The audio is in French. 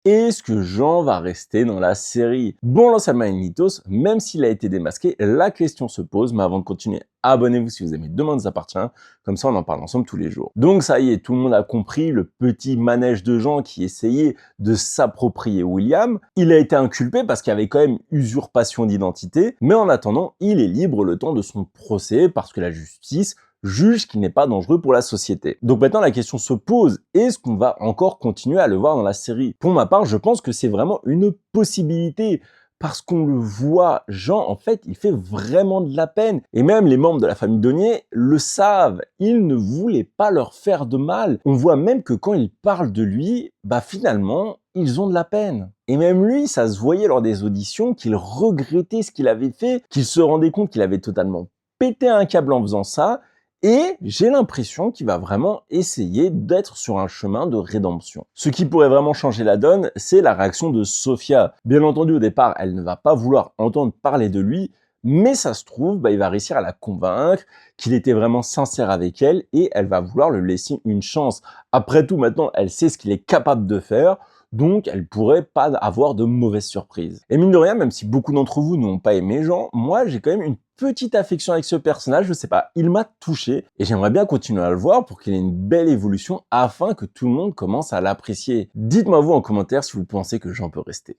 Est-ce que Jean va rester dans la série? Bon, l'enseignement et mythos, même s'il a été démasqué, la question se pose, mais avant de continuer, abonnez-vous si vous aimez Demain nous appartient, comme ça on en parle ensemble tous les jours. Donc ça y est, tout le monde a compris le petit manège de Jean qui essayait de s'approprier William. Il a été inculpé parce qu'il y avait quand même usurpation d'identité, mais en attendant, il est libre le temps de son procès parce que la justice juge qu'il n'est pas dangereux pour la société. Donc maintenant la question se pose, est-ce qu'on va encore continuer à le voir dans la série? Pour ma part, je pense que c'est vraiment une possibilité. Parce qu'on le voit, Jean, en fait, il fait vraiment de la peine. Et même les membres de la famille Donier le savent. Il ne voulait pas leur faire de mal. On voit même que quand ils parlent de lui, finalement, ils ont de la peine. Et même lui, ça se voyait lors des auditions qu'il regrettait ce qu'il avait fait, qu'il se rendait compte qu'il avait totalement pété un câble en faisant ça. Et j'ai l'impression qu'il va vraiment essayer d'être sur un chemin de rédemption. Ce qui pourrait vraiment changer la donne, c'est la réaction de Sophia. Bien entendu, au départ, elle ne va pas vouloir entendre parler de lui, mais ça se trouve, il va réussir à la convaincre qu'il était vraiment sincère avec elle et elle va vouloir lui laisser une chance. Après tout, maintenant, elle sait ce qu'il est capable de faire, donc elle pourrait pas avoir de mauvaises surprises. Et mine de rien, même si beaucoup d'entre vous n'ont pas aimé Jean, moi j'ai quand même une petite affection avec ce personnage, je sais pas, il m'a touché et j'aimerais bien continuer à le voir pour qu'il ait une belle évolution afin que tout le monde commence à l'apprécier. Dites-moi vous en commentaire si vous pensez que Jean peut rester.